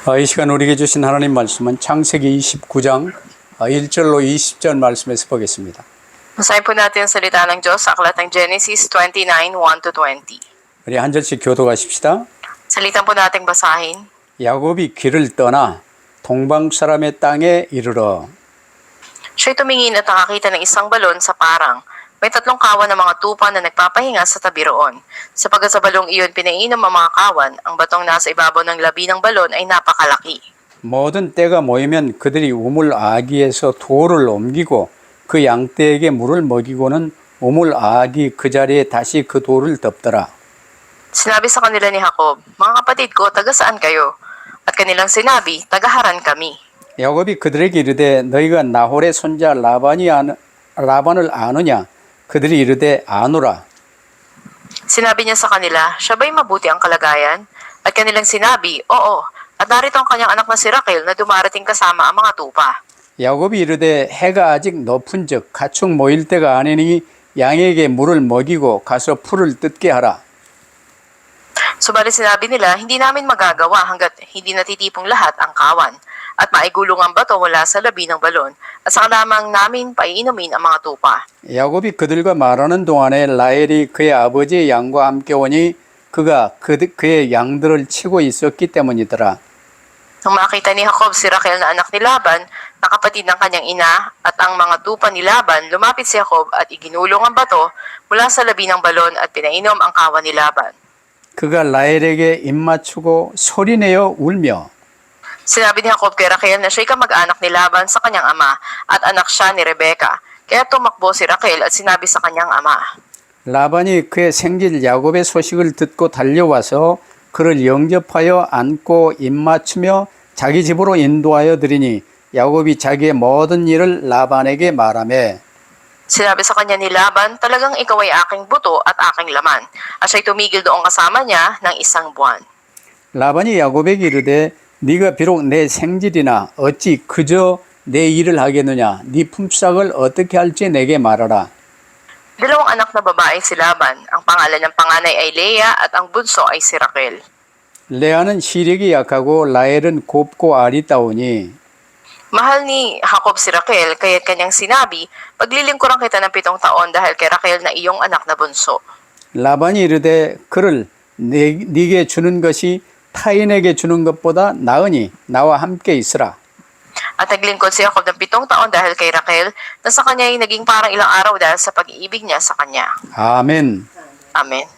이 시간 우리에게 주신 하나님 말씀은 창세기 29장 1절로 20절 말씀에서 보겠습니다. Basahin po natin ang salita ng Diyos sa aklat ng Genesis 29, 1-20. 우리 한 절씩 교도하십시다. Salitan po nating basahin. 야곱이 길을 떠나 동방 사람의 땅에 이르러 Siya'y tumingin at nakakita ng isang balon sa parang. May tatlong kawan ng mga tupa na nagpapahinga sa tabi roon. Sapagkat sa balong iyon pinainom ang mga kawan, ang batong nasa ibabaw ng labi ng balon ay napakalaki. 모든 떼가 모이면 그들이 우물 아기에서 돌을 옮기고 그 양떼에게 물을 먹이고는 우물 아기 그 자리에 다시 그 돌을 덮더라. Sinabi sa kanila ni Jacob, "Mga kapatid ko, taga saan kayo?" At kanilang sinabi, "Taga Haran kami." 야곱이 그들에게 이르되 너희가 나홀의 손자 라반을 아느냐? 그들이 이르되 아노라. Sinabi niya sa kanila, "Siya ba'y mabuti ang kalagayan?" At kanilang sinabi, "Oo." At narito ang kanyang anak na si Raquel na dumarating kasama ang mga tupa. 야곱이 이르되 해가 아직 높은즉 가축 모일 때가 아니니 양에게 물을 먹이고 가서 풀을 뜯게 하라. Subalit sinabi nila, "Hindi namin magagawa hanggat hindi natitipong lahat ang kawan at maigulong ang bato mula sa labi ng balon at saka lamang namin paiinumin ang mga tupa." 야곱이 그들과 말하는 동안에 라헬이 그의 아버지의 양과 함께 오니 그가 그의 양들을 치고 있었기 때문이더라. Nang makita ni Jacob si Raquel na anak ni Laban, na kapatid ng kanyang ina, at ang mga tupa ni Laban, lumapit si Jacob at iginulong ang bato mula sa labi ng balon at pinainom ang kawan ni Laban. 그가 라헬에게 입맞추고 소리내어 울며 Sinabi ni Jacob kay Raquel na siya'y kamag-anak ni Laban sa kanyang ama at anak siya ni Rebeka. Kaya tumakbo si Raquel at sinabi sa kanyang ama. 라반이 그의 생질 야곱의 소식을 듣고 달려와서 그를 영접하여 안고 입맞추며 자기 집으로 인도하여 드리니 야곱이 자기의 모든 일을 라반에게 말하며 Sinabi sa kanya ni Laban, "Talagang ikaw ay aking buto at aking laman." At siya'y tumigil doon kasama niya ng isang buwan. 라반이 야곱에게 이르되 네가 비록 내 생질이나 어찌 그저 내 일을 하겠느냐 네 품삯을 어떻게 할지 내게 말하라. Dalawang anak na babae si Laban. Ang pangalan ng panganay ay Leah at ang bunso ay si Raquel. 레아는 시력이 약하고 라헬은 곱고 아리따우니 Mahal ni Jacob si Raquel, kaya't kanyang sinabi, "Paglilingkuran kita ng 7 taon dahil kay Raquel na iyong anak na bunso." 라반이 이르되 그를 네게 주는 것이 타인에게 주는 것보다 나으니 나와 함께 있으라. At naglingkod si Jacob ng 7 taon dahil kay Raquel, na sa kanya ay naging parang ilang araw dahil sa pag-iibig niya sa kanya. 아멘. Amen.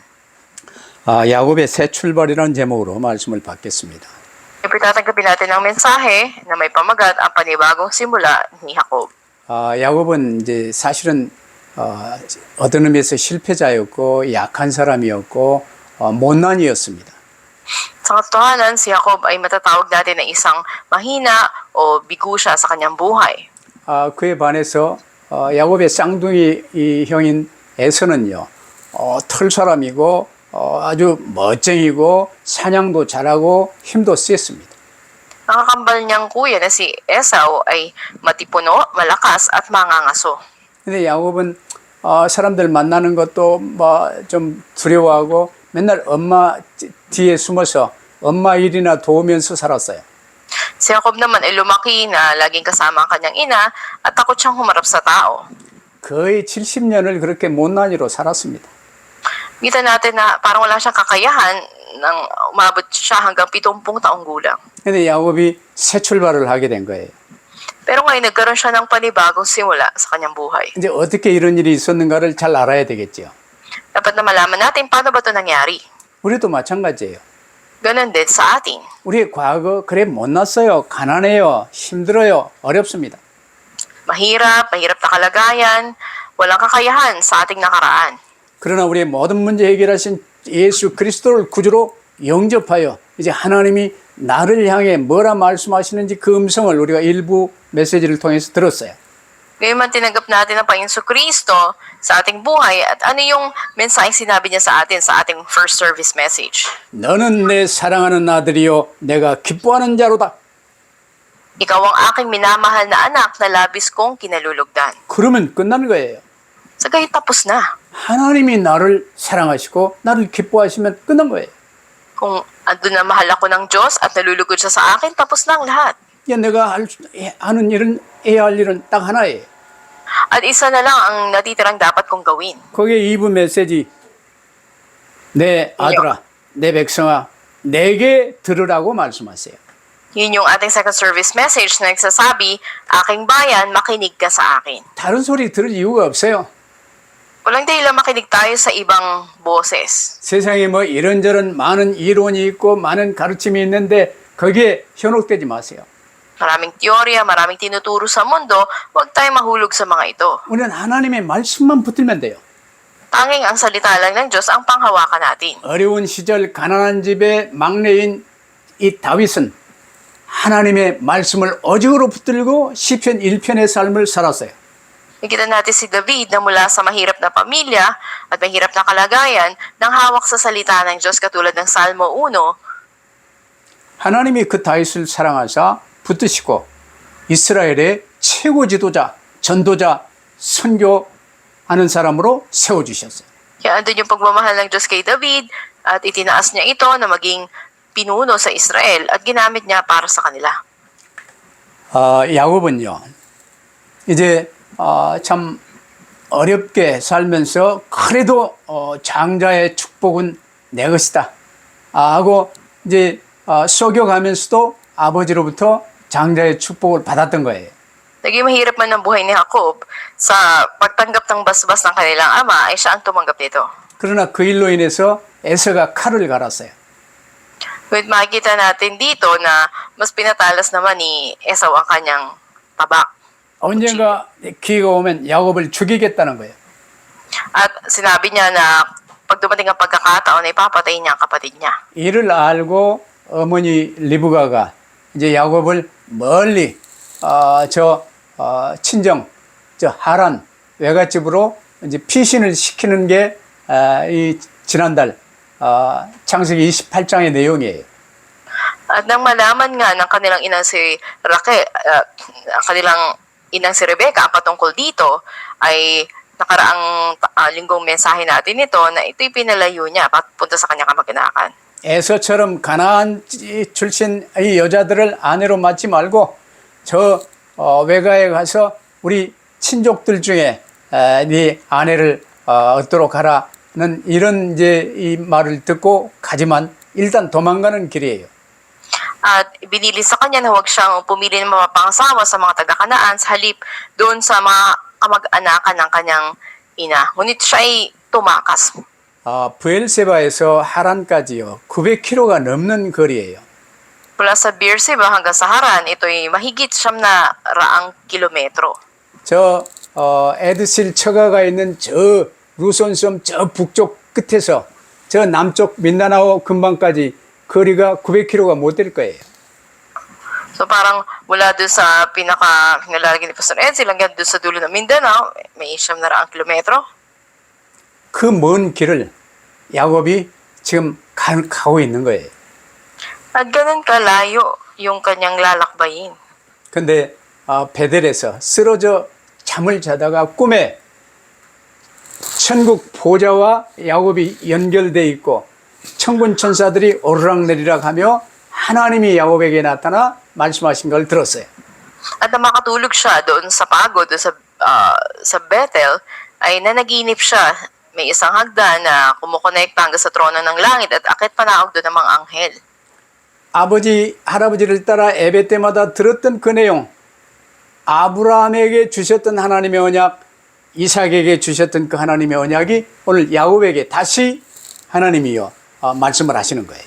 야곱의 새 출발이라는 제목으로 말씀을 받겠습니다. Ipitatanggapin natin ang mensahe na may pamagat ang panibagong simula ni Jacob. 야곱은 이제 사실은 어떤 의미에서 실패자였고 약한 사람이었고 못난이었습니다. Sa katotohanan, si Jacob ay matatawag natin na isang mahina o bigo siya sa kanyang buhay. 그에 반해서 야곱의 쌍둥이 이 형인 에서는요, 털 사람이고 아주 멋쟁이고 사냥도 잘하고 힘도 셌습니다. Ang kakambal niyang kuya na si Esau ay matipuno, malakas at mangangaso. 근데 야곱은 사람들 만나는 것도 좀 두려워하고 맨날 엄마 뒤에 숨어서 엄마 일이나 도우면서 살았어요. Si Jacob naman ay lumaki na laging kasama ang kanyang ina at takot siyang humarap sa tao. 거의 70년을 그렇게 못난이로 살았습니다. Kita natin na parang wala siyang kakayahan nang umabot siya hanggang 70 taong gulang. 근데 야곱이 새 출발을 하게 된 거예요. Pero ngayon nagkaroon siya ng panibagong simula sa kanyang buhay. 이제 어떻게 이런 일이 있었는가를 잘 알아야 되겠죠. Dapat na malaman natin paano ba ito nangyari. 우리도 마찬가지예요. Ganon din sa atin. 우리의 과거 그래 못났어요. 가난해요. 힘들어요. 어렵습니다. Mahirap na kalagayan, walang kakayahan sa ating nakaraan. 그러나 우리의 모든 문제 해결하신 예수 그리스도를 구주로 영접하여 이제 하나님이 나를 향해 뭐라 말씀하시는지 그 음성을 우리가 일부 메시지를 통해서 들었어요. Ngayon man tinanggap natin ang Panginoon Kristo sa ating buhay at ano yung mensaheng sinabi niya sa atin sa ating first service message. 너는 내 사랑하는 아들이요 내가 기뻐하는 자로다. Ikaw ang aking minamahal na anak na labis kong kinalulugdan. 그러면 끝나는 거예요. Sa gayon tapos na. 하나님이 나를 사랑하시고 나를 기뻐하시면 끝난 거예요. Kung andun na mahal ako ng Diyos at nalulugod siya sa akin, tapos na ang lahat. 야, 내가 하는 일은, 해야 할 일은 딱 하나예요. At isa na lang ang natitirang dapat kong gawin. 거기에 2부 메시지, 내 아들아, 내 백성아, 내게 들으라고 말씀하세요. Yun yung ating second service message na nagsasabi, aking bayan, makinig ka sa akin. 다른 소리 들을 이유가 없어요. Walang dahilan makinig tayo sa ibang boses. 세상에 뭐 이런저런 많은 이론이 있고 많은 가르침이 있는데 거기에 현혹되지 마세요. Maraming teorya, maraming tinuturo sa mundo, huwag tayo mahulog sa mga ito. 우리는 하나님의 말씀만 붙들면 돼요. Tanging ang salita lang ng Diyos ang panghawakan natin. 어려운 시절 가난한 집의 막내인 이 다윗은 하나님의 말씀을 어직으로 붙들고 시편 1편의 삶을 살았어요. Nakita natin si David na mula sa mahirap na pamilya at mahirap na kalagayan nang hawak sa salita ng Diyos katulad ng Salmo 1. 하나님이 그 다윗을 사랑하사 붙드시고 이스라엘의 최고 지도자, 전도자, 선교하는 사람으로 세워주셨어요. Kaya andun yung pagmamahal ng Diyos kay David at itinaas niya ito na maging pinuno sa Israel at ginamit niya para sa kanila. 야곱은요, 이제 참 어렵게 살면서 그래도 장자의 축복은 내 것이다 하고 이제 쏘겨가면서도 아버지로부터 장자의 축복을 받았던 거예요. Naging mahirap man ang buhay ni Jacob sa pagtanggap ng basbas ng kanilang ama ay siya ang tumanggap nito. 그러나 그 일로 인해서 에서가 칼을 갈았어요. With makikita natin dito na mas pinatalas naman ni Esau ang kanyang tabak. 언젠가 기회가 오면 야곱을 죽이겠다는 거예요. At sinabi niya na pag dumating ang pagkakataon ay papatayin niya ang kapatid niya. 이를 알고 어머니 리브가가 이제 야곱을 멀리 친정 하란 외갓집으로 이제 피신을 시키는 게 이 지난달 창세기 28장의 내용이에요. At nang malaman nga ng kanilang inang si Raquel, ang kanilang inang si Rebecca ang patungkol dito ay nakaraang linggong mensahe natin ito na ito'y pinalayo niya papunta sa kanyang kamag-anakan. 에서처럼 가나안 출신 이 여자들을 아내로 맞지 말고 저 외가에 가서 우리 친족들 중에 네 아내를 얻도록 하라는 이런 이제 이 말을 듣고 가지만 일단 도망가는 길이에요. At binili sa kanya na huwag siyang pumili ng mapapangasawa sa mga taga-Kanaan sa halip doon sa mga kamag-anakan ng kanyang ina. Ngunit siya ay tumakas. 부엘세바에서 하란까지요 900km가 넘는 거리예요. Mula sa Beersheba hanggang sa Haran, ito'y mahigit 900 kilometro. 저 에드실 처가가 있는 저 루손섬 저 북쪽 끝에서 저 남쪽 민다나오 근방까지 거리가 900km가 못 될 거예요. So parang mula doon sa pinaka-nilalagay ni Pastor Edsel hanggang doon sa dulo ng Mindanao, may 900 kilometro. 그 먼 길을 야곱이 지금 가고 있는 거예요. At ganun kalayo yung kanyang lalakbayin. 근데 베델에서 쓰러져 잠을 자다가 꿈에 천국 보좌와 야곱이 연결돼 있고 천군 천사들이 오르락내리락 하며 하나님이 야곱에게 나타나 말씀하신 걸 들었어요. At nang makatulog siya doon sa pagod, doon sa Bethel, ay nanaginip siya. May isang hagdan na kumukonekta hanggang sa trono ng langit at akit panaog doon ng mga anghel. 아버지, 할아버지를 따라 예배 때마다 들었던 그 내용, 아브라함에게 주셨던 하나님의 언약, 이삭에게 주셨던 그 하나님의 언약이 오늘 야곱에게 다시 하나님이요 말씀을 하시는 거예요.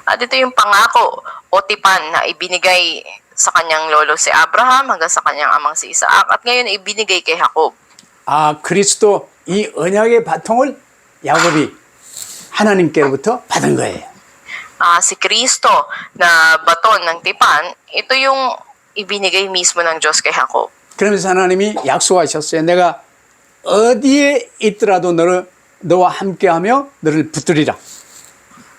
At ito yung pangako o tipan na ibinigay sa kanyang lolo si Abraham hanggang sa kanyang amang si Isaac at ngayon ibinigay kay Jacob. 그리스도 이 언약의 바통을 야곱이 하나님께로부터 받은 거예요. Si Kristo na baton ng tipan, ito yung ibinigay mismo ng Diyos kay Jacob. 그러면서 하나님이 약속하셨어요. 내가 어디에 있더라도 너와 함께하며 너를 붙들리라.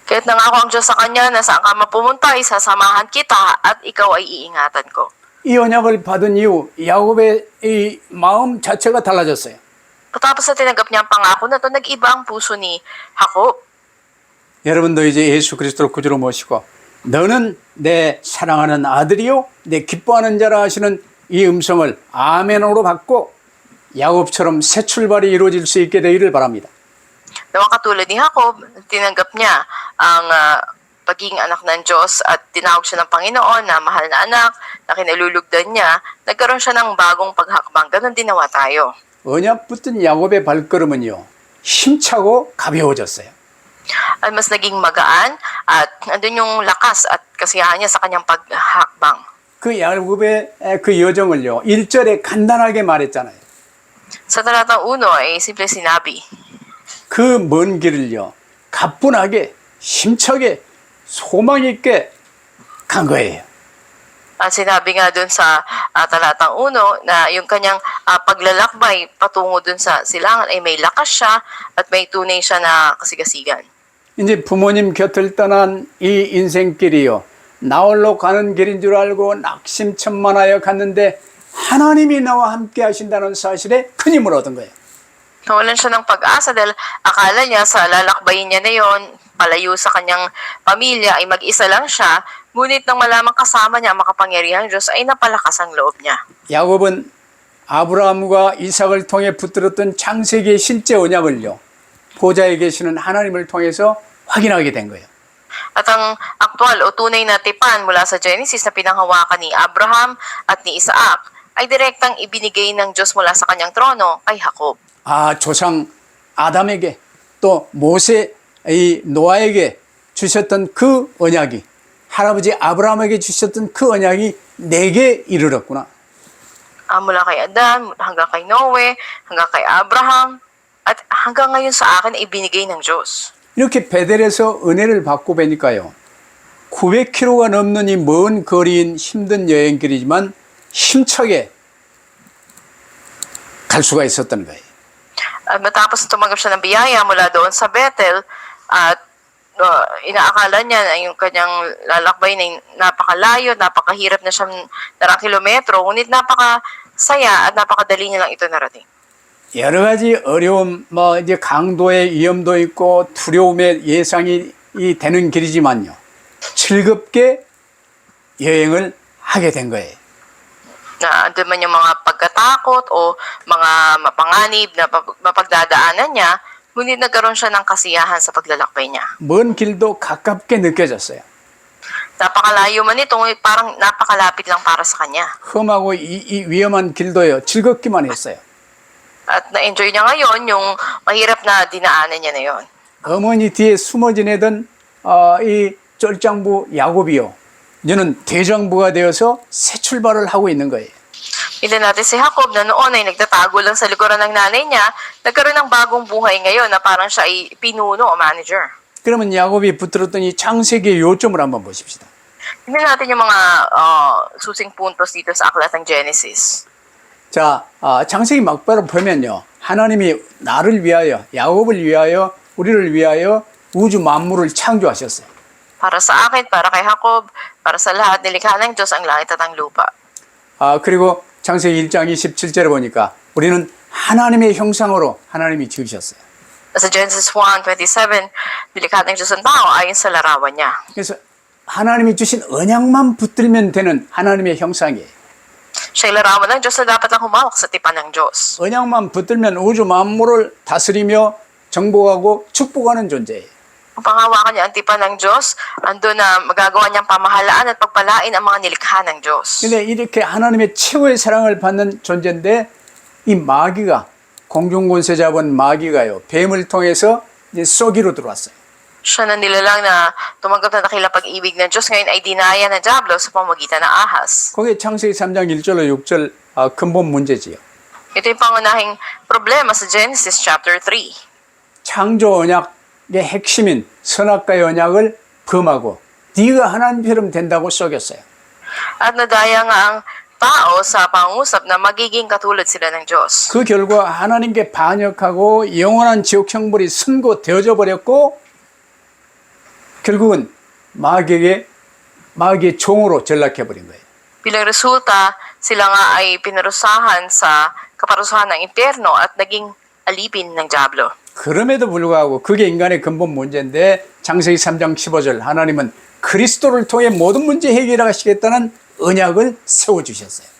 Kaya't nangako ang Diyos sa kanya na saan ka mapumunta, isasamahan kita at ikaw ay iingatan ko. 이 언약을 받은 이후 야곱의 이 마음 자체가 달라졌어요. Patapos na tinanggap niya ang pangako na ito, nag-iba ang puso ni Jacob. 여러분도 이제 예수 그리스도를 구주로 모시고 너는 내 사랑하는 아들이요 내 기뻐하는 자라 하시는 이 음성을 아멘으로 받고 야곱처럼 새 출발이 이루어질 수 있게 되기를 바랍니다. Nawa katulad ni Jacob, tinanggap niya ang pagiging anak ng Diyos at tinawag siya ng Panginoon na mahal na anak, na kinalulugdan niya, nagkaroon siya ng bagong paghakbang. Ganon din nawa tayo. 언약 붙은 야곱의 발걸음은요 힘차고 가벼워졌어요. At mas naging magaan at andun yung lakas at kasiyahan niya sa kanyang paghakbang. 그 야곱의 그 여정을요 1절에 간단하게 말했잖아요. Sa talatang 1 ay simple sinabi, 그 먼 길을요 가뿐하게 힘차게 소망 있게 간 거예요. at sinabi nga dun sa talatang 1 na yung kanyang paglalakbay patungo dun sa silangan ay may lakas siya at may tunay siya na kasigasigan. 이제 부모님 곁을 떠난 이 인생길이요 나홀로 가는 길인 줄 알고 낙심천만하여 갔는데 하나님이 나와 함께 하신다는 사실에 큰 힘을 얻은 거예요. Nawalan siya ng pag-asa dahil akala niya sa lalakbayin niya na yon, palayo sa kanyang pamilya ay mag-isa lang siya, ngunit nang malamang kasama niya ang makapangyarihang Diyos ay napalakas ang loob niya. 야곱은 아브라함과 이삭을 통해 붙들었던 창세기의 실제 언약을요 보좌에 계시는 하나님을 통해서 확인하게 된 거예요. At ang aktwal o tunay na tipan mula sa Genesis na pinanghawakan ni Abraham at ni Isaac ay direktang ibinigay ng Diyos mula sa kanyang trono kay Jacob. 아 조상 아담에게 또 모세 이 노아에게 주셨던 그 언약이 할아버지 아브라함에게 주셨던 그 언약이 내게 이르렀구나. Mula kay Adan, hanggang kay Noe, hanggang kay Abraham, at hanggang ngayon sa akin ibinigay ng Diyos. 이렇게 베델에서 은혜를 받고 뵈니까요. 900km가 넘는 이 먼 거리인 힘든 여행길이지만 힘차게 갈 수가 있었던 거예요. At matapos tumanggap siya ng biyaya mula doon sa Bethel, at inaakala niya na yung kanyang lalakbay na napakalayo, napakahirap na siyang darang kilometro, ngunit napakasaya at napakadali niya lang ito narating. 여러 가지 어려움, 이제 강도의 위험도 있고 두려움의 예상이 되는 길이지만요. 즐겁게 여행을 하게 된 거예요. Na andun man yung mga pagkatakot o mga mapanganib na mapagdadaanan niya, ngunit nagkaroon siya ng kasiyahan sa paglalakbay niya. 먼 길도 가깝게 느껴졌어요. Napakalayo man ito, ngunit parang napakalapit lang para sa kanya. 험하고 이 위험한 길도요. 즐겁기만 했어요. At na-enjoy niya ngayon yung mahirap na dinaanan niya na yon. 어머니 뒤에 숨어 지내던 이 쫄장부 야곱이요. 이제는 대장부가 되어서 새 출발을 하고 있는 거예요. Ilan natin si Jacob na noon ay nagtatago lang sa likuran ng nanay niya, nagkaroon ng bagong buhay ngayon na parang siya ay pinuno o manager. 그러면 야곱이 붙들었던 이 창세기의 요점을 한번 보십시다. Tingnan natin yung mga susing puntos dito sa aklat ng Genesis. 자, 창세기 막바로 보면요. 하나님이 나를 위하여, 야곱을 위하여, 우리를 위하여 우주 만물을 창조하셨어요. Para sa akin, para kay Jacob, para sa lahat, nilikha ng Diyos ang langit at ang lupa. 그리고 창세기 1장 27절에 보니까 우리는 하나님의 형상으로 하나님이 지으셨어요. Sa Genesis 1:27, nilikha ng Diyos ang tao ayon sa larawan niya. 그래서 하나님이 주신 언약만 붙들면 되는 하나님의 형상이에요. Siya'y larawan ng Diyos na dapat lang humawak sa tipan ng Diyos. 언약만 붙들면 우주 만물을 다스리며 정복하고 축복하는 존재예요. Kung panghawakan niya ang tipan ng Diyos, ando na magagawa niyang pamahalaan at pagpalain ang mga nilikha ng Diyos. 근데 이렇게 하나님의 최고의 사랑을 받는 존재인데 이 마귀가 공중권세 잡은 마귀가요. 뱀을 통해서 이제 쏘기로 들어왔어요. Siya na nilalang na tumanggap na dakila pag-ibig ng Diyos, ngayon ay dinaya ng Diablo sa pamamagitan ng ahas. 그게 창세기 3장 1절로 6절 근본 문제지요. Ito yung pangunahing problema sa Genesis chapter 3. 창조 언약의 핵심인 선악과의 언약을 범하고 네가 하나님처럼 된다고 속였어요. At nadaya nga ang tao sa pangusap na magiging katulad sila ng Diyos. 그 결과 하나님께 반역하고 영원한 지옥 형벌이 선고되어져 버렸고 결국은 마귀의 종으로 전락해 버린 거예요. Bilang resulta, sila nga ay pinarusahan sa kaparusahan ng impyerno at naging alipin ng Diablo. 그럼에도 불구하고 그게 인간의 근본 문제인데 창세기 3장 15절 hana님은 그리스도를 통해 모든 문제 해결하시겠다는 언약을 세워주셨어요.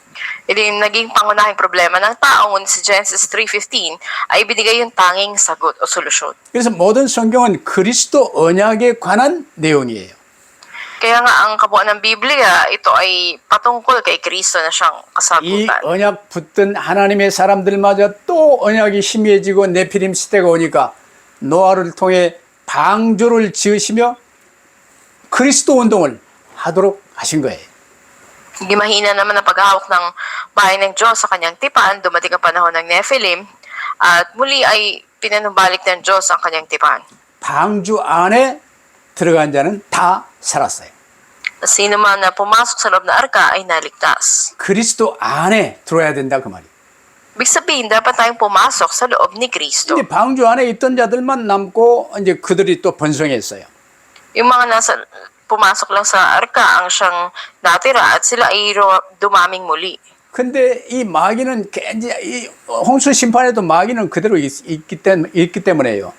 Yung naging pangunahing problema ng tao ngunit sa Genesis 3:15 ay binigay yung tanging sagot o solusyon. 그래서 모든 성경은 그리스도 언약에 관한 내용이에요. Kaya nga ang kabuuan ng Biblia, ito ay patungkol kay Kristo na siyang 이 kasagutan. 언약 붙든 하나님의 사람들마저 또 언약이 희미해지고 네피림 시대가 오니까 노아를 통해 방주를 지으시며 그리스도 운동을 하도록 하신 거예요. Hindi mahina naman ang paghahawak ng bahay ng Diyos sa kanyang tipan, dumating ang panahon ng Nephilim, at muli ay pinanumbalik ng Diyos ang kanyang tipan. 방주 안에 들어간 자는 다 살았어요. Sino man na pumasok sa loob ng arka ay naligtas. 그리스도 안에 들어야 된다 그 말이에요. Ibig sabihin, dapat tayong pumasok sa loob ni Kristo. 근데 방주 안에 있던 자들만 남고 이제 그들이 또 번성했어요. Yung mga pumasok lang sa arka ang siyang natira at sila ay dumaming muli. 근데 이 마귀는 이 홍수 심판에도 마귀는 그대로 있기 때문에요.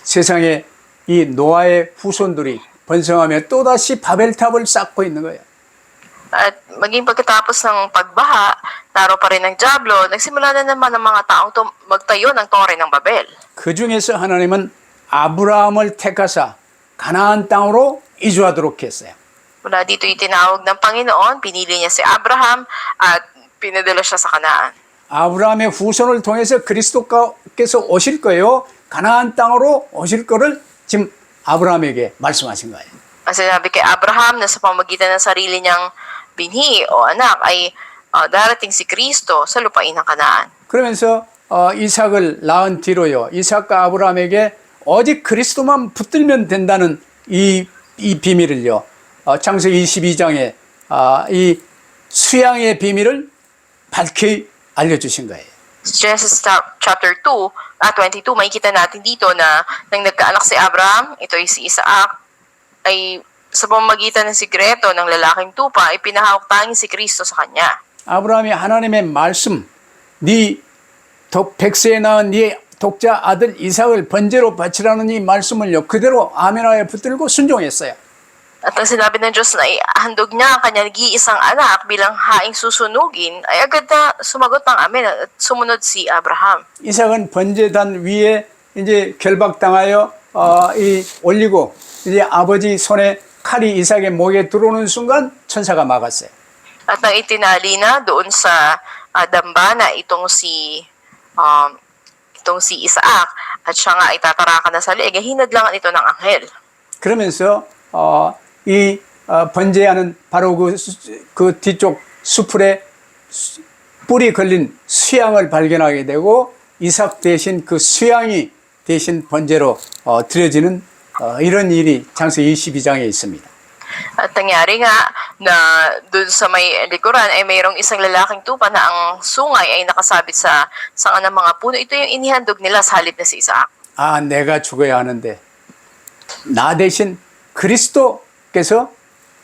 세상에 이 노아의 후손들이 번성하며 또다시 바벨탑을 쌓고 있는 거예요. At maging pagkatapos ng pagbaha, naro pa rin ng Diablo, nagsimula na naman ang mga taong magtayo ng tore ng Babel. 그 중에서 하나님은 아브라함을 택하사 가나안 땅으로 이주하도록 했어요. Mula dito yung tinawag ng Panginoon, pinili niya si Abraham at pinadala siya sa Kanaan. 아브라함의 후손을 통해서 그리스도께서 오실 거예요. 가나안 땅으로 오실 거를 지금 아브라함에게 말씀하신 거예요. Ang sinabi kay Abraham na sa pamamagitan ng sarili niyang binhi o anak ay darating si Kristo sa lupain ng Kanaan. 그러면서 이삭을 낳은 뒤로요. 이삭과 아브라함에게 오직 그리스도만 붙들면 된다는 이 비밀을요. 창세기 22장에 이 수양의 비밀을 밝히 알려주신 거예요. Genesis chapter 22, makikita natin dito na nang nagkaanak si Abraham, ito ay si Isaac, ay sa pamamagitan ng sikreto ng lalaking tupa, ay pinahawak tanging si Kristo sa kanya. 아브라함이 하나님의 말씀, 네 백세에 낳은 네 독자 아들 이삭을 번제로 바치라는 이 말씀을요 그대로 아멘하여 붙들고 순종했어요. At ang sinabi ng Diyos na ihandog niya ang kanyang nag-iisang anak bilang haing susunugin, ay agad na sumagot ng amen at sumunod si Abraham. 이삭은 번제단 위에 이제 결박당하여 이 올리고 이제 아버지 손에 칼이 이삭의 목에 들어오는 순간 천사가 막았어요. At nang itinali na doon sa dambana itong si Isaac at siya nga ay tatarakan na sa liig, hinadlangan ito ng anghel. 그러면서 이 번제하는 바로 그 뒤쪽 수풀에 뿔이 걸린 수양을 발견하게 되고 이삭 대신 그 수양이 대신 번제로 드려지는 이런 일이 창세기 22장에 있습니다. At nangyari nga na doon sa may likuran ay mayroong isang lalaking tupa na ang sungay ay nakasabit sa sanga ng mga puno. Ito yung inihandog nila sa halip na si Isaac. 아, 내가 죽어야 하는데 나 대신 그리스도께서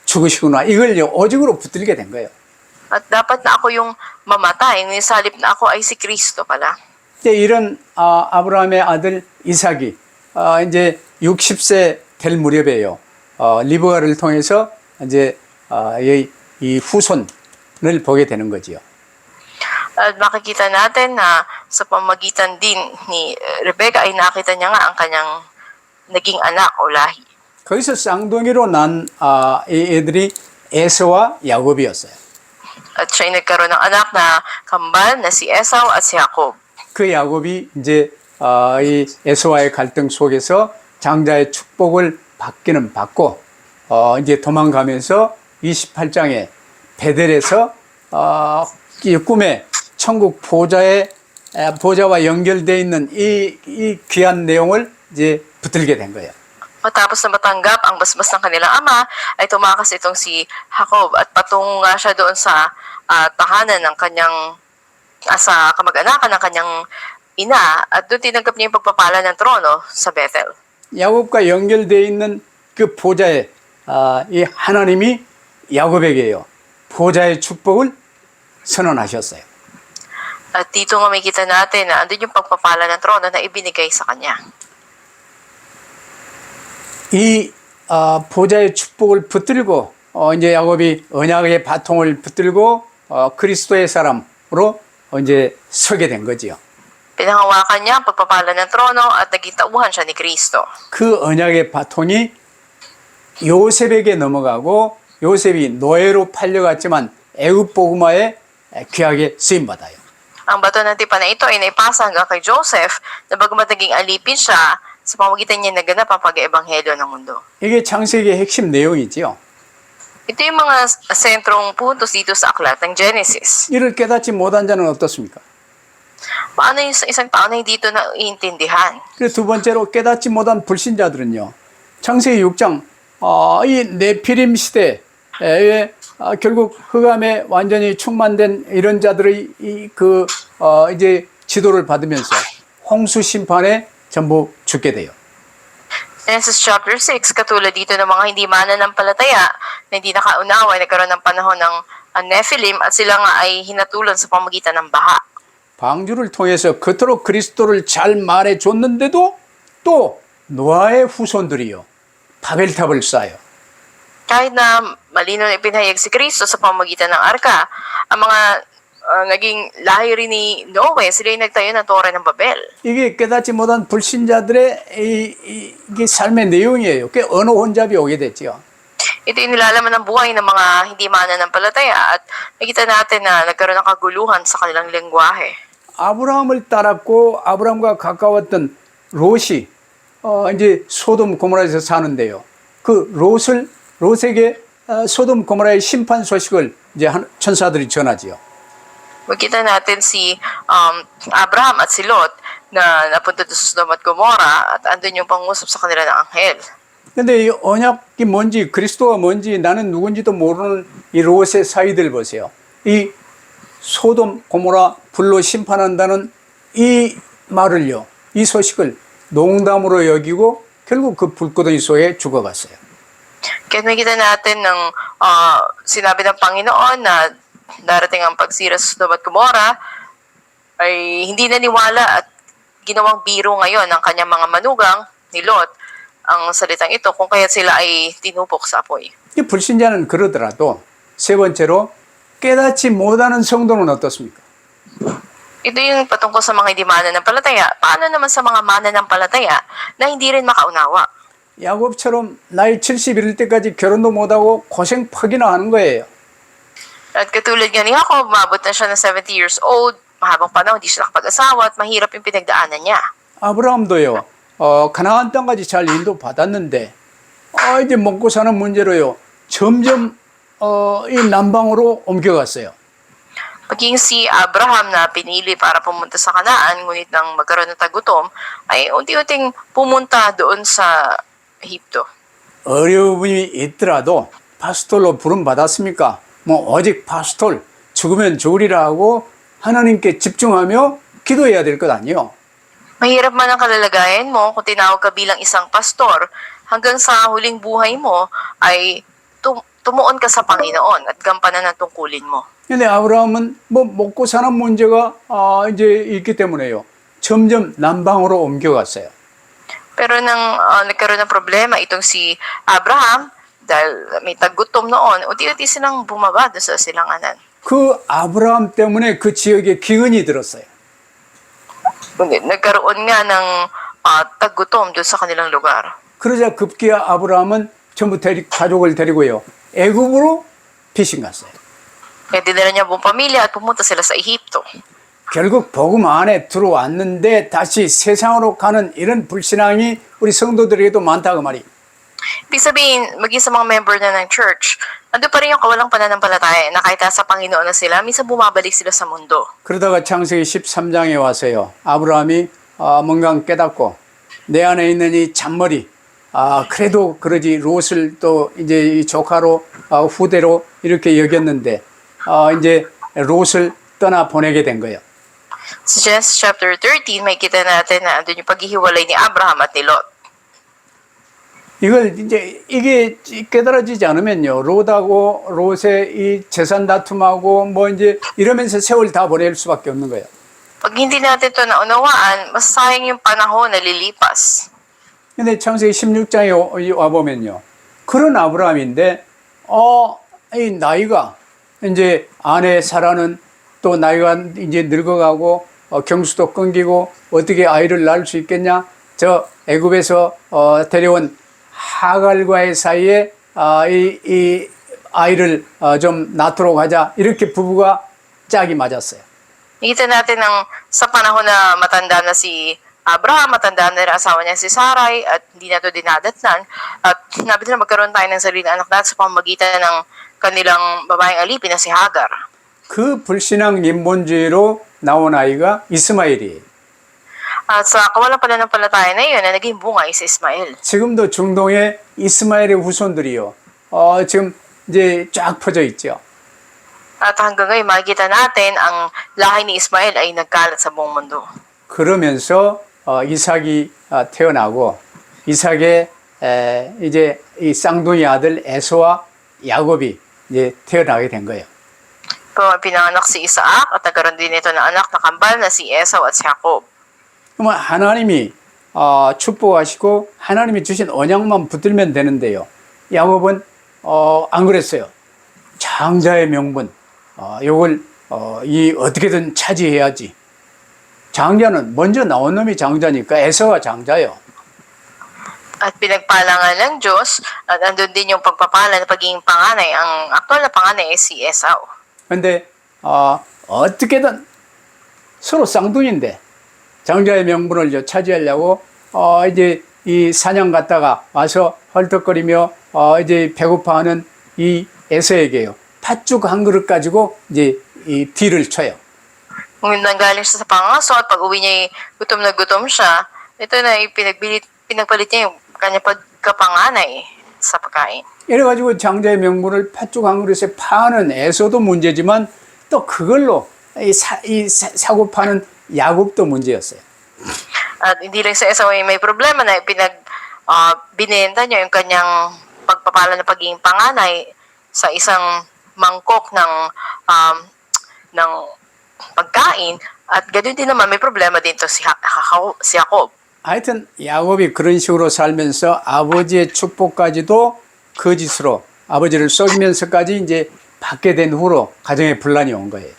죽으시구나. 이걸요 오직으로 붙들게 된 거예요. At dapat na ako yung mamatay. Ngunit sa halip na ako ay si Kristo pala. 이제 이런 아브라함의 아들 이삭이 이제 60세 될 무렵에요. 리브가를 통해서 이제 이 후손을 보게 되는 거지요. At makikita natin na sa pamagitan din ni Rebecca ay nakita niya nga ang kanyang naging anak o lahi. 거기서 쌍둥이로 난 이 애들이 에서와 야곱이었어요. At siya'y nagkaroon ng anak na kambal na si Esau at si Jacob. 그 야곱이 이제 이 에서와의 갈등 속에서 장자의 축복을 받기는 받고 이제 도망가면서 28장에 베델에서 이 꿈에 천국 보좌와 연결되어 있는 이 귀한 내용을 이제 붙들게 된 거예요. Matapos na matanggap ang basbas ng kanilang ama, ay tumakas itong si Jacob at patungo nga siya doon sa tahanan ng kanyang, sa kamag-anakan ng kanyang ina, at doon tinanggap niya yung pagpapala ng trono sa Bethel. 야곱과 연결되어 있는 그 보좌에 이 하나님이 야곱에게요 보좌의 축복을 선언하셨어요. At dito nga makikita natin na andun yung pagpapala ng trono na ibinigay sa kanya. 이 보좌의 축복을 붙들고 이제 야곱이 언약의 바통을 붙들고 그리스도의 사람으로 이제 서게 된 거지요. Pinangawakan niya ang pagpapala ng trono at naging tauhan siya ni Kristo. 그 언약의 바통이 요셉에게 넘어가고 요셉이 노예로 팔려갔지만 애굽 복음화에 귀하게 쓰임 받아요. Ang bato ng tipan na ito ay naipasa hanggang kay Joseph na bagamat naging alipin siya, sa pamamagitan niya naganap ang pag-eebanghelyo ng mundo. 이게 창세기의 핵심 내용이지요. Ito yung mga sentrong puntos dito sa aklat ng Genesis. 이를 깨닫지 못한 자는 어떻습니까? Paano yung isang tao na hindi ito naiintindihan? 그리고 두 번째로 깨닫지 못한 불신자들은요. 창세기 6장 이 네피림 시대에 결국 흑암에 완전히 충만된 이런 자들의 이제 지도를 받으면서 홍수 심판에 전부 죽게 돼요. Genesis chapter 6, katulad dito ng mga hindi mananampalataya na hindi nakaunawa, nagkaroon ng panahon ng Nephilim at sila nga ay hinatulan sa pamamagitan ng baha. 방주를 통해서 그토록 그리스도를 잘 말해줬는데도 또 노아의 후손들이요. 바벨탑을 쌓아요. Kahit na malinaw na ipinahayag si Kristo sa pamamagitan ng arka, ang mga naging lahi rin ni Noe, sila yung nagtayo ng Torre ng Babel. 이게 깨닫지 못한 불신자들의 이게 삶의 내용이에요. 그 언어 혼잡이 오게 됐죠. Ito yung nilalaman ng buhay ng mga hindi mananampalataya at nakita natin na nagkaroon ng kaguluhan sa kanilang lengguwahe. 아브라함을 따랐고 아브라함과 가까웠던 롯이 이제 소돔 고모라에서 사는데요. 그 롯에게 소돔 고모라의 심판 소식을 이제 천사들이 전하지요. Makita natin si Abraham at si Lot na napunta doon sa Sodom at Gomorrah at andun yung pangusap sa kanila ng anghel. 근데 이 언약이 뭔지 그리스도가 뭔지 나는 누군지도 모르는 이 롯의 사이들 보세요. 이 소돔 고모라 불로 심판한다는 이 말을요. 이 소식을 농담으로 여기고 결국 그 불구덩이 속에 죽어갔어요. Kaya nakita natin ng sinabi ng Panginoon na darating ang pagsira sa Sodom at Gomorrah ay hindi naniwala at ginawang biro ngayon ng kanyang mga manugang ni Lot ang salitang ito kung kaya sila ay tinupok sa apoy. 이 불신자는 그러더라도 세 번째로 깨닫지 못하는 성도는 어떻습니까? Ito yung patungkol sa mga hindi mananampalataya. Paano naman sa mga mananampalataya na hindi rin makaunawa? 야곱처럼 나이 70 이를 때까지 결혼도 못하고 고생 퍽이나 하는 거예요. At katulad nga ni Jacob, maabot na siya ng 70 years old, mahabang panahon, hindi siya nakapag-asawa at mahirap yung pinagdaanan niya. 아브라함도요. 가나안 땅까지 잘 인도받았는데 이제 먹고 사는 문제로요. 점점 이 남방으로 옮겨갔어요. Maging si Abraham na pinili para pumunta sa Kanaan, ngunit nang magkaroon ng tagutom, ay unti-unting pumunta doon sa Ehipto. 어려움이 있더라도 파스톨로 부름 받았습니까? 뭐 오직 파스톨 죽으면 좋으리라 하고 하나님께 집중하며 기도해야 될 것 아니요. Mahirap man ang kalalagayan mo kung tinawag ka bilang isang pastor, hanggang sa huling buhay mo ay tumuon ka sa Panginoon at gampanan ang tungkulin mo. 근데 아브라함은 뭐 먹고 사는 문제가 이제 있기 때문에요. 점점 남방으로 옮겨갔어요. Pero nang nagkaroon ng problema itong si Abraham, dahil may tagutom noon, unti-unti silang bumaba doon sa silanganan. 그 아브라함 때문에 그 지역에 기근이 들었어요. Nagkaroon nga ng tagutom doon sa kanilang lugar. 그러자 급기야 아브라함은 전부 가족을 데리고요. 애굽으로 피신 갔어요. Kaya dinala niya buong pamilya at pumunta sila sa Ehipto. 결국 복음 안에 들어왔는데 다시 세상으로 가는 이런 불신앙이 우리 성도들에게도 많다고 말이에요. Ibig sabihin, maging sa mga member na ng church, ando pa rin yung kawalang pananampalataya na kahit sa Panginoon na sila, minsan bumabalik sila sa mundo. 그러다가 창세기 13장에 와서요. 아브라함이 뭔가 깨닫고 내 안에 있는 이 잔머리 그래도 그러지 롯을 또 이제 이 조카로 후대로 이렇게 여겼는데 이제 롯을 떠나 보내게 된 거예요. Sa Genesis chapter 13, may kita natin na andun yung paghihiwalay ni Abraham at ni Lot. 이걸 이제 이게 깨달아지지 않으면요. 롯하고 롯의 이 재산 다툼하고 뭐 이제 이러면서 세월 다 보낼 수밖에 없는 거예요. Pag hindi natin ito naunawaan, mas sayang yung panahon na lilipas. 근데 창세기 16장에 와보면요. 그런 아브라함인데, 이 나이가, 이제 아내 사라는 또 나이가 이제 늙어가고, 경수도 끊기고, 어떻게 아이를 낳을 수 있겠냐? 저 애굽에서 데려온 하갈과의 사이에, 이 아이를 좀 낳도록 하자. 이렇게 부부가 짝이 맞았어요. Nakita natin sa panahon na matanda na si Abraham, matanda na rin asawa niya si Sarai at hindi na ito dinadatnan. At nabit na magkaroon tayo ng sarili na anak dahil sa pamamagitan ng kanilang babaeng alipin na si Hagar. 그 불신앙 인본주의로 나온 아이가 이스마엘이에요. At sa kawalang pananampalataya na iyon na naging bunga ay si Ismael. 지금도 중동에 이스마엘의 후손들이요. 지금 이제 쫙 퍼져 있죠. At hanggang ngayon makikita natin ang lahi ni Ismael ay nagkalat sa buong mundo. 그러면서 이삭이 태어나고 이삭의 이제 이 쌍둥이 아들 에서와 야곱이 이제 태어나게 된 거예요. Pinanganak si Isaac at nagkaroon din ito ng anak na kambal na si Esau at si Jacob. 그러면 하나님이 축복하시고 하나님이 주신 언약만 붙들면 되는데요. 야곱은 안 그랬어요. 장자의 명분, 요걸 이 어떻게든 차지해야지. 장자는 먼저 나온 놈이 장자니까 에서가 장자요. At pinagpalangan ng Diyos at andun din yung pagpapala na pagiging panganay. Ang aktual na panganay ay si Esau. 근데 어떻게든 서로 쌍둥이인데 장자의 명분을 차지하려고 이제 이 사냥 갔다가 와서 헐떡거리며 이제 배고파하는 이 에서에게요. 팥죽 한 그릇 가지고 이제 이 뒤를 쳐요. Kung nanggaling siya sa pangaso at pag uwi niya gutom na gutom siya, ito na pinagpalit niya yung kanyang pagkapanganay sa pagkain. 이래가지고 장자의 명분을 팥죽 한 그릇에 파는 에서도 문제지만 또 그걸로 사고 파는 야곱도 문제였어요. At hindi lang sa Esau ay may problema na binenta niya yung kanyang pagpapala na pagiging panganay sa isang mangkok ng pagkain at ganoon din naman may problema din to si Jacob. 하여튼 야곱이 그런 식으로 살면서 아버지의 축복까지도 거짓으로 아버지를 속이면서까지 이제 받게 된 후로 가정에 분란이 온 거예요.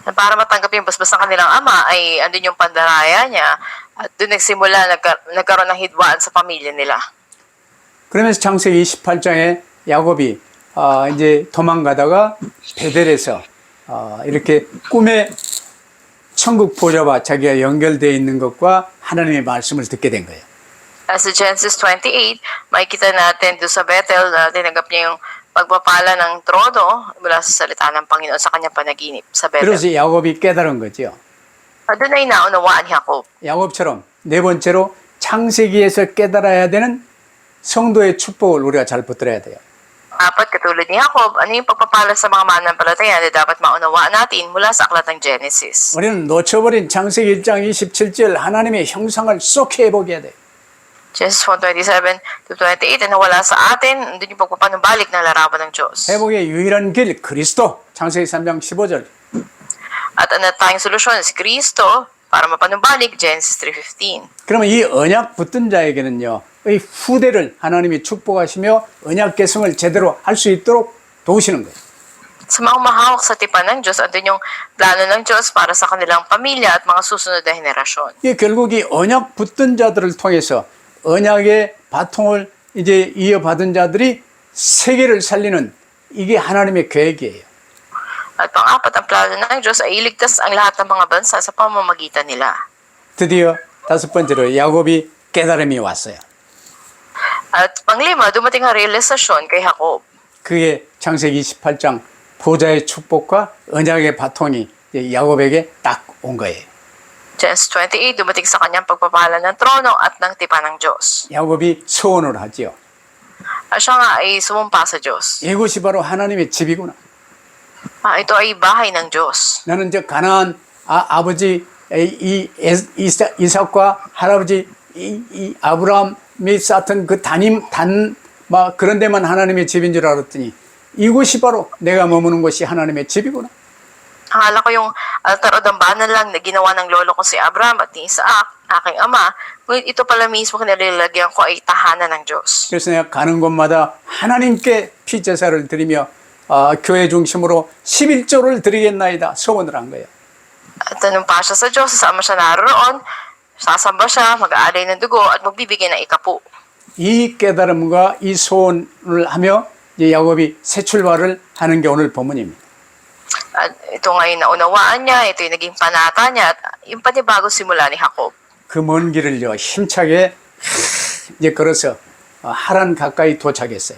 Para matanggap yung basbas ng kanilang ama ay andun yung pandaraya niya at doon nagsimula nagkaroon ng hidwaan sa pamilya nila. 그러면서 창세기 28장에 야곱이 이제 도망가다가 베델에서 이렇게 꿈에 천국 보좌와 자기가 연결되어 있는 것과 하나님의 말씀을 듣게 된 거예요. Sa Genesis 28, makikita natin doon sa Bethel na tinanggap niya yung pagpapala ng trono mula sa salita ng Panginoon sa kanyang panaginip sa Bethel. 그래서 야곱이 깨달은 거죠. Doon ay naunawaan ni Jacob. 야곱처럼 네 번째로 창세기에서 깨달아야 되는 성도의 축복을 우리가 잘 붙들어야 돼요. Apat, katulad ni Jacob, ano yung pagpapala sa mga mananampalataya na dapat maunawaan natin mula sa aklat ng Genesis. 우리는 놓쳐버린 창세기 1장 27절 하나님의 형상을 쏙 해보게 돼요. Genesis 1:27 to 28, na nawala sa atin, doon yung pagpapanumbalik ng larawan ng Diyos. 회복의 유일한 길 그리스도 창세기 3장 15절. At ano tayong solusyon? Si Kristo para mapanumbalik, Genesis 3:15. 그러면 이 언약 붙든 자에게는요, 이 후대를 하나님이 축복하시며 언약 계승을 제대로 할 수 있도록 도우시는 거예요. Sa mga umahawak sa tipan ng Diyos, andun yung plano ng Diyos para sa kanilang pamilya at mga susunod na henerasyon. 이 결국 이 언약 붙든 자들을 통해서 언약의 바통을 이제 이어받은 자들이 세계를 살리는 이게 하나님의 계획이에요. At pang-apat, ang plano ng Diyos ay iligtas ang lahat ng mga bansa sa pamamagitan nila. 드디어 다섯 번째로 야곱이 깨달음이 왔어요. At panglima, dumating ang realisasyon kay Jacob. 그게 창세기 28장 보좌의 축복과 언약의 바통이 야곱에게 딱 온 거예요. Genesis 28, dumating sa kanyang pagpapala ng trono at ng tipan ng Diyos. 야곱이 소원을 하지요. At siya nga ay sumumpa sa Diyos. 이곳이 바로 하나님의 집이구나. Ito ay bahay ng Diyos. 나는 저 가나안 아버지 이삭과 할아버지 이 아브라함이 쌓던 그 막 그런 데만 하나님의 집인 줄 알았더니 이곳이 바로 내가 머무는 곳이 하나님의 집이구나. Akala ko yung altar o dambana lang na ginawa ng lolo ko si Abraham at ni Isaac, aking ama, ngunit ito pala mismo kinilalagyan ko ay tahanan ng Diyos. 그래서 내가 가는 곳마다 하나님께 피제사를 드리며 교회 중심으로 11조를 드리겠나이다 소원을 한 거예요. At tanumpa siya sa Diyos, sasama siya naroon, sasamba siya, mag-aalay ng dugo at magbibigay ng ikapu. 이 깨달음과 이 소원을 하며 이제 야곱이 새 출발을 하는 게 오늘 본문입니다. At ito ngayon naunawaan niya, ito yung naging panata niya at yung panibagong simula ni Jacob. 그 먼 길을요 힘차게 이제 걸어서 하란 가까이 도착했어요.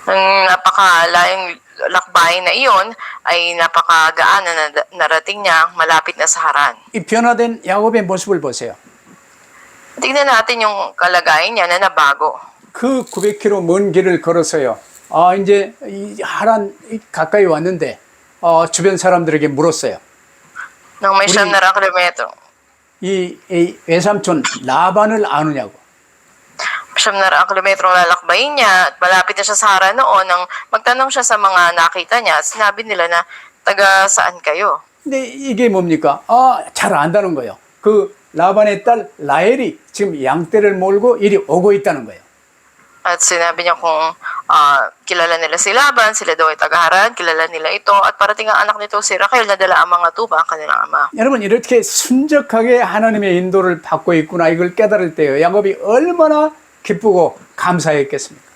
Ang napakalayong lakbayin na iyon ay napakagaan na narating niya malapit na sa Haran. 이 변화된 야곱의 모습을 보세요. Tignan natin yung kalagayan niya na nabago. 그 900km 먼 길을 걸어서요. 이제 이 하란 가까이 왔는데 주변 사람들에게 물었어요. Nang may siyam na kilometro. 이 외삼촌 라반을 아느냐고. Siyam na kilometro lalakbayin niya at malapit na siya sa Haran noon nang magtanong siya sa mga nakita niya at sinabi nila na taga saan kayo? 근데 이게 뭡니까? 잘 안다는 거예요. 그 라반의 딸 라헬이 지금 양떼를 몰고 이리 오고 있다는 거예요. At sinabi niya kung kilala nila si Laban, sila daw ay taga-Haran, kilala nila ito, at parating ang anak nito si Raquel na dala ang mga tupa ang kanilang ama. 여러분 이렇게 순적하게 하나님의 인도를 받고 있구나 이걸 깨달을 때요. 야곱이 얼마나 기쁘고 감사했겠습니까?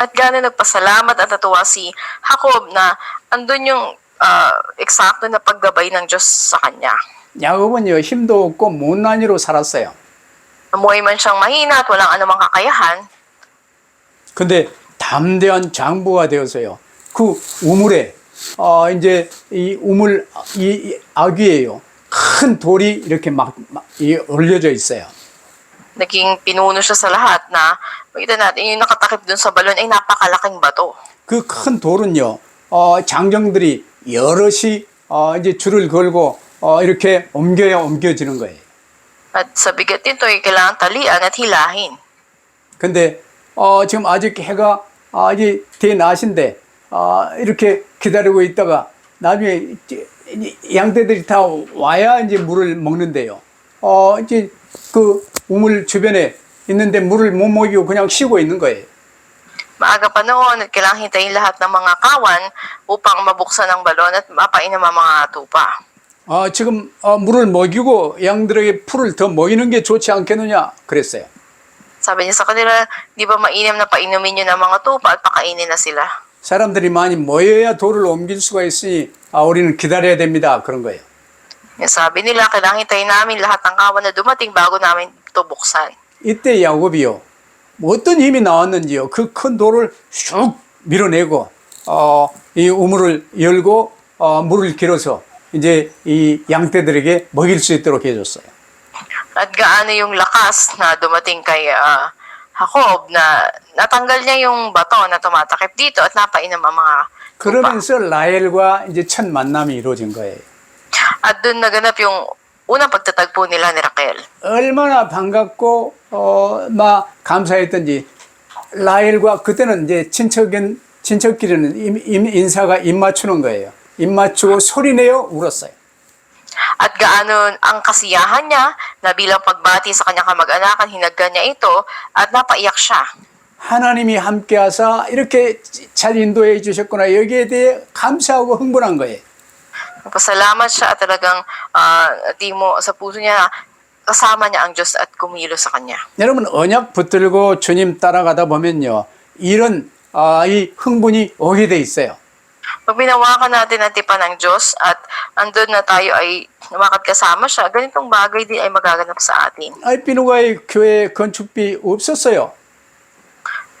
At gano'n nagpasalamat at natuwa si Jacob na andun yung eksakto na paggabay ng Diyos sa kanya. 야곱은요 힘도 없고 못난이로 살았어요. Namuhay man siyang mahina at walang anumang kakayahan, 근데 담대한 장부가 되어서요. 그 우물에 이제 이 우물 이 아귀에요. 큰 돌이 이렇게 막 올려져 있어요. naging pinuno siya sa lahat na makita natin yung nakatakip dun sa balon ay napakalaking bato. 그 큰 돌은요. 장정들이 여럿이 이제 줄을 걸고 이렇게 옮겨야 옮겨지는 거예요. At sa bigat nito ay kailangan talian at hilahin. 근데 지금 아직 해가 이제 대낮인데 이렇게 기다리고 있다가 나중에 양떼들이 다 와야 이제 물을 먹는데요. 이제 그 우물 주변에 있는데 물을 못 먹이고 그냥 쉬고 있는 거예요. Maaga pa noon at kailangang hintayin lahat ng mga kawan upang mabuksan ang balon at mapainom ang mga tupa. 지금 물을 먹이고 양들에게 풀을 더 먹이는 게 좋지 않겠느냐 그랬어요. Sabi niya sa kanila, di ba mainam na painumin nyo ng mga tupa at pakainin na sila? 사람들이 많이 모여야 돌을 옮길 수가 있으니 우리는 기다려야 됩니다. 그런 거예요. Sabi nila, kailangan hintayin namin lahat ng kawan na dumating bago namin ito buksan. 이때 야곱이요. 어떤 힘이 나왔는지요. 그 큰 돌을 슉 밀어내고 이 우물을 열고 물을 길어서 이제 이 양떼들에게 먹일 수 있도록 해줬어요. At gaano yung lakas na dumating kay Jacob na natanggal niya yung bato na tumatakip dito at napainom ang mga tupa. 그러면서 라헬과 이제 첫 만남이 이루어진 거예요. At doon naganap yung unang pagtatagpo nila ni Raquel. 얼마나 반갑고 막 감사했던지 라헬과 그때는 이제 친척끼리는 인사가 입 맞추는 거예요. 입 맞추고 소리내어 울었어요. At gaano ang kasiyahan niya na bilang pagbati sa kanyang kamag-anakan, hinagkan niya ito at napaiyak siya. 하나님이 함께하사 이렇게 잘 인도해 주셨구나. 여기에 대해 감사하고 흥분한 거예요. Pasalamat siya at talagang timo sa puso niya kasama niya ang Diyos at kumilos sa kanya. 여러분 언약 붙들고 주님 따라가다 보면요. 이런 이 흥분이 오게 돼 있어요. Pag binawakan natin ang tipan ng Diyos at andun na tayo ay lumakad kasama siya, ganitong bagay din ay magaganap sa atin. 알비누가의 교회 건축비 없었어요.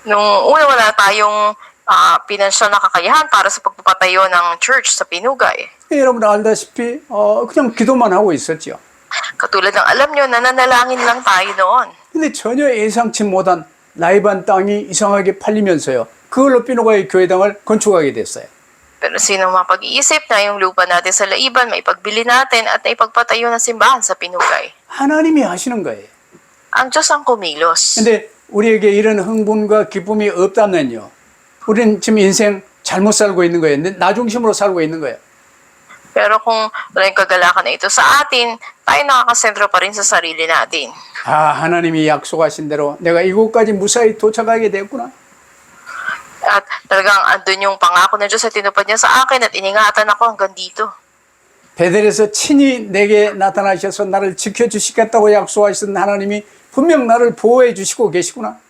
Nung una wala tayong pinansyal na kakayahan para sa pagpapatayo ng church sa Pinugay. 여러분 알다시피 그냥 기도만 하고 있었죠. Katulad ng alam nyo, nananalangin lang tayo noon. 근데 전혀 예상치 못한 라이반 땅이 이상하게 팔리면서요. 그걸로 비누가의 교회당을 건축하게 됐어요. Pero sino mapag-iisip na yung lupa natin sa Laiban, maipagbili natin at maipagpatayo ng simbahan sa Pinugay. 하나님이 하시는 거예요. Ang Diyos ang kumilos. 근데 우리에게 이런 흥분과 기쁨이 없다면요. 우리는 지금 인생 잘못 살고 있는 거예요. 나 중심으로 살고 있는 거예요. Pero kung wala yung kagalakan na ito sa atin, tayo nakakasentro pa rin sa sarili natin. 하나님이 약속하신 대로 내가 이곳까지 무사히 도착하게 됐구나. At talagang andun yung pangako ng Diyos at tinupad niya sa akin at iningatan ako hanggang dito. 베델에서 친히 내게 나타나셔서 나를 지켜주시겠다고 약속하신 하나님이 분명 나를 보호해 주시고 계시구나.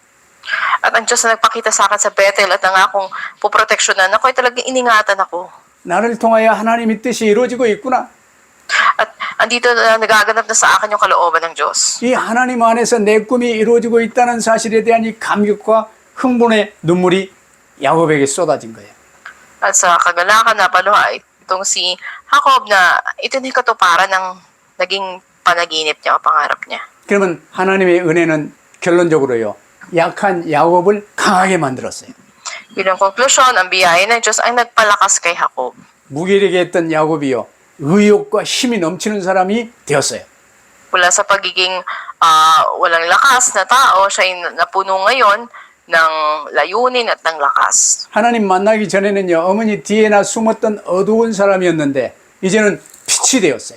At ang Diyos na nagpakita sa akin sa Bethel at nangakong poproteksyonan ako ay talagang iningatan ako. 나를 통하여 하나님의 뜻이 이루어지고 있구나. At andito na nagaganap na sa akin yung kalooban ng Diyos. 이 하나님 안에서 내 꿈이 이루어지고 있다는 사실에 대한 이 감격과 흥분의 눈물이 야곱에게 쏟아진 거예요. At sa kagalakan na paluha itong si Jacob na ito na yung katuparan ng naging panaginip niya o pangarap niya. 그러면 하나님의 은혜는 결론적으로요. 약한 야곱을 강하게 만들었어요. Bilang konklusyon, ang biyaya ng Diyos ay nagpalakas kay Jacob. 무기력했던 야곱이요. 의욕과 힘이 넘치는 사람이 되었어요. Mula sa pagiging walang lakas na tao, siya ay napuno ngayon ng layunin at ng lakas. 하나님 만나기 전에는요. 어머니 뒤에나 숨었던 어두운 사람이었는데 이제는 빛이 되었어요.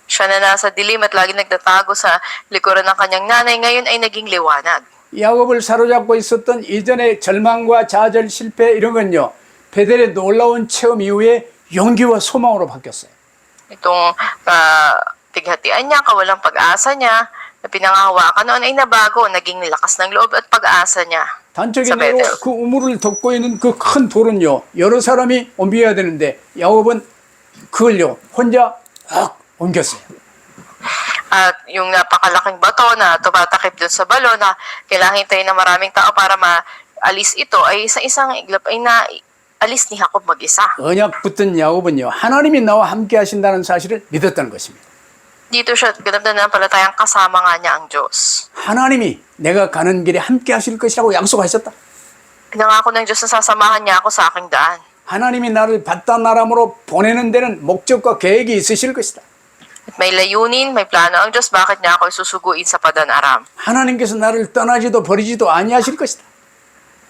Siya na nasa dilim at lagi nagtatago sa likuran ng kanyang nanay, ngayon ay naging liwanag. 야곱을 사로잡고 있었던 이전의 절망과 좌절, 실패 이런 건요. 베델의 놀라운 체험 이후에 용기와 소망으로 바뀌었어요. Itong tighatian niya, kawalang pag-asa niya, na pinangahawakan noon ay nabago, naging lakas ng loob at pag-asa niya. 단적인 sa 예로 Bethel. 그 우물을 덮고 있는 그 큰 돌은요. 여러 사람이 옮겨야 되는데 야곱은 그걸요. 혼자 확 옮겼어요. At yung napakalaking bato na tumatakip dun sa balon na kailangan hintayin ng maraming tao para maalis ito ay sa isang iglap ay naalis ni Jacob mag-isa. 언약 붙든 야곱은요. 하나님이 나와 함께 하신다는 사실을 믿었다는 것입니다. Dito siya ganap na palatayang kasama nga niya ang Diyos. 하나님이 내가 가는 길에 함께 하실 것이라고 약속하셨다. Pinangako ng Diyos na sasamahan niya ako sa aking daan. 하나님이 나를 바단 아람으로 보내는 데는 목적과 계획이 있으실 것이다. At may layunin, may plano ang Diyos, bakit niya ako isusuguin sa Padan-aram. 하나님께서 나를 떠나지도 버리지도 아니하실 것이다.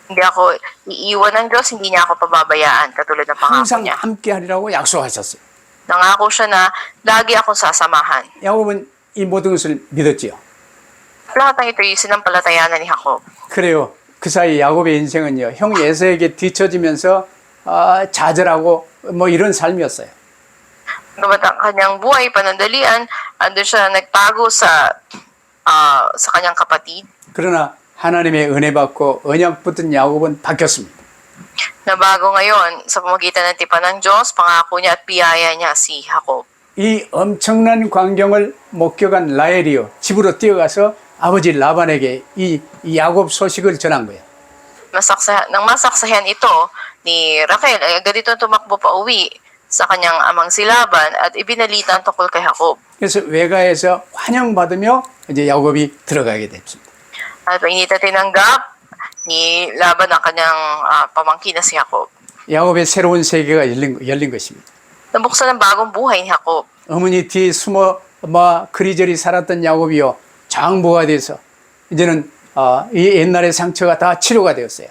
Hindi ako iiwan ng Diyos, hindi niya ako pababayaan, katulad ng pangako 항상 niya. 함께 하리라고 약속하셨어요. Nangako siya na lagi akong sasamahan. 야곱은 이 모든 것을 믿었지요. Lahat ng ito yung sinampalatayanan ni Jacob. 그래요. 그 사이 야곱의 인생은요. 형 에서에게 뒤처지면서 좌절하고 뭐 이런 삶이었어요. Nabat ang kanyang buhay, panandalian, andun siya nagtago sa kanyang kapatid. 그러나 하나님의 은혜 받고 언약 붙은 야곱은 바뀌었습니다. Nabago ngayon sa pamagitan ng tipan ng Diyos, pangako niya at biyaya niya si Jacob. 이 엄청난 광경을 목격한 라헬이요. 집으로 뛰어가서 아버지 라반에게 이 야곱 소식을 전한 거예요. Nang masaksayan ito ni Raquel, ay agad ito tumakbo pa uwi sa kanyang amang si Laban at ibinalita ang tungkol kay Jacob. 그래서 외가에서 환영받으며 이제 야곱이 들어가게 됐습니다. At painita tinanggap ni Laban ang kanyang pamangkin na si Jacob. 야곱의 새로운 세계가 열린 것입니다. Nabuksan ang bagong buhay ni Jacob. 어머니 뒤에 숨어 그리저리 살았던 야곱이요. 장부가 돼서 이제는 이 옛날의 상처가 다 치료가 되었어요.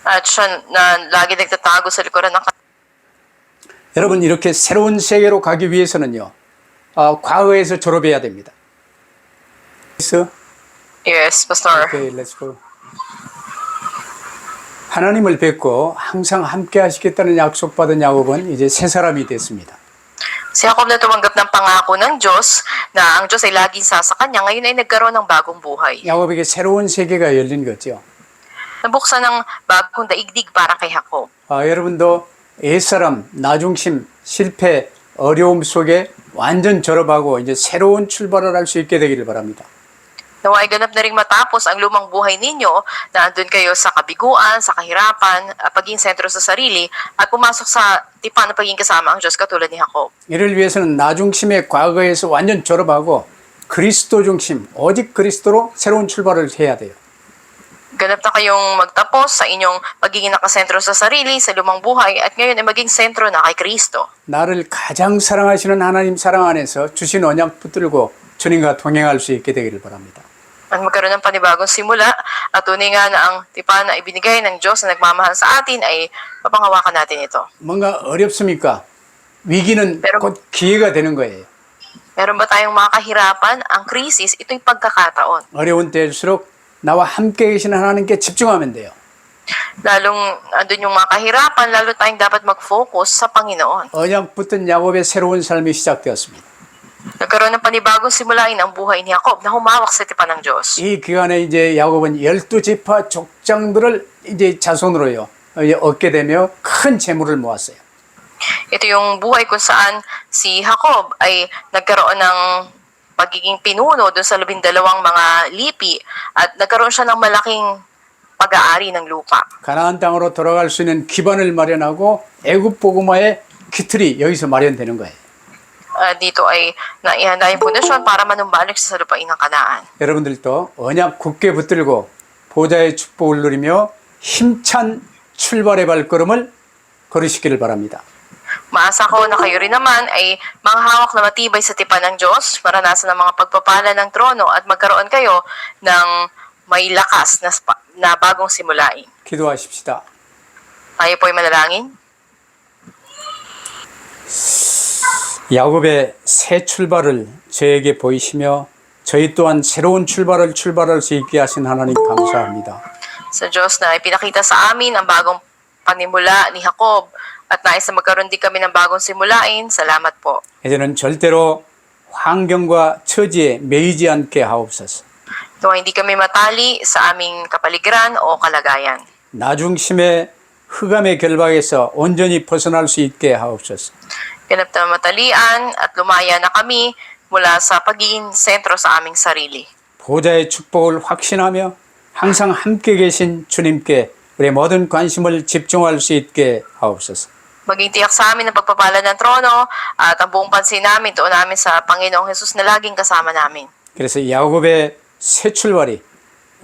At siya na lagi nagtatago sa likuran ng 여러분 이렇게 새로운 세계로 가기 위해서는요. 과거에서 졸업해야 됩니다. Yes, Pastor. Okay, let's go. 하나님을 뵙고 항상 함께 하시겠다는 약속받은 야곱은 이제 새 사람이 됐습니다. Si Jacob na tumanggap ng pangako ng Diyos na ang Diyos ay laging sa kanya, ngayon ay nagkaroon ng bagong buhay. 야곱에게 새로운 세계가 열린 거죠. Nabuksan ng bagong daigdig para kay Jacob. 여러분도 옛사람, 나중심, 실패, 어려움 속에 완전 졸업하고 이제 새로운 출발을 할 수 있게 되기를 바랍니다. Nawa ay ganap na rin matapos ang lumang buhay ninyo na andun kayo sa kabiguan, sa kahirapan, paging sentro sa sarili, at pumasok sa tipan ng pagiging kasama ang Diyos katulad ni Jacob. 이를 위해서는 나중심의 과거에서 완전 졸업하고 그리스도 중심, 오직 그리스도로 새로운 출발을 해야 돼요. Ganap na kayong magtapos sa inyong pagiging nakasentro sa sarili, sa lumang buhay, at ngayon ay maging sentro na kay Kristo. 나를 가장 사랑하시는 하나님 사랑 안에서 주신 언약 붙들고 주님과 동행할 수 있게 되기를 바랍니다. At magkaroon ng panibagong simula at tunay nga na ang tipan na ibinigay ng Diyos na nagmamahal sa atin ay mapanghawakan natin ito. 뭔가 어렵습니까? 위기는 Pero- 곧 기회가 되는 거예요. Meron ba tayong mga kahirapan? Ang krisis, ito'y pagkakataon. 어려운 때일수록 나와 함께 계신 하나님께 집중하면 돼요. Lalong andun yung mga kahirapan, lalo tayong dapat mag-focus sa Panginoon. 언약 붙은 야곱의 새로운 삶이 시작되었습니다. Nagkaroon ng panibagong simulain ang buhay ni Jacob na humawak sa tipan ng Diyos. 이 기간에 이제 야곱은 12지파 족장들을 이제 자손으로요 이제 얻게 되며 큰 재물을 모았어요. Ito yung buhay kung saan si Jacob ay nagkaroon ng pagiging pinuno doon sa 12 mga lipi at nagkaroon siya ng malaking pag-aari ng lupa. 가나안 땅으로 돌아갈 수 있는 기반을 마련하고 애굽 복음화의 기틀이 여기서 마련되는 거예요. Dito ay naihanda yung pundasyon para manumbalik sa lupain ng Kanaan. 여러분들도 언약 굳게 붙들고 보좌의 축복을 누리며 힘찬 출발의 발걸음을 걸으시기를 바랍니다. Maasa ko na kayo rin naman ay manghawak na matibay sa tipan ng Diyos, maranasan ng mga pagpapala ng trono at magkaroon kayo ng may lakas na bagong simulain. 기도하십시다. Tayo po ay manalangin. 야곱의 새 출발을 저에게 보이시며 저희 또한 새로운 출발을 출발할 수 있게 하신 하나님 감사합니다. Sa Diyos na ipinakita sa amin ang bagong panimula ni Jacob at nais na magkaroon din kami ng bagong simulain. Salamat po. 이제는 절대로 환경과 처지에 매이지 않게 하옵소서. Ito hindi kami matali sa aming kapaligiran o kalagayan. 나중심의 흑암의 결박에서 온전히 벗어날 수 있게 하옵소서. Ganap na matalian at lumaya na kami mula sa pagiging sentro sa aming sarili. 보좌의 축복을 확신하며 항상 함께 계신 주님께 우리의 모든 관심을 집중할 수 있게 하옵소서. Maging tiyak sa amin ang pagpapala ng trono at ang buong pansin namin doon namin sa Panginoong Jesus na laging kasama namin. 그래서 야곱의 새 출발이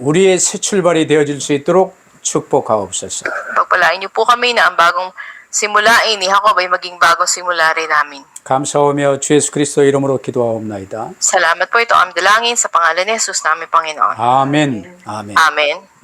우리의 새 출발이 되어질 수 있도록 축복하옵소서. Pagpalain niyo po kami na ang bagong simulain ni Jacob ay maging bagong simula rin namin. 감사하며 주 예수 그리스도 이름으로 기도하옵나이다. Salamat po ito ang dalangin sa pangalan ni Jesus namin Panginoon. 아멘. 아멘. Amen.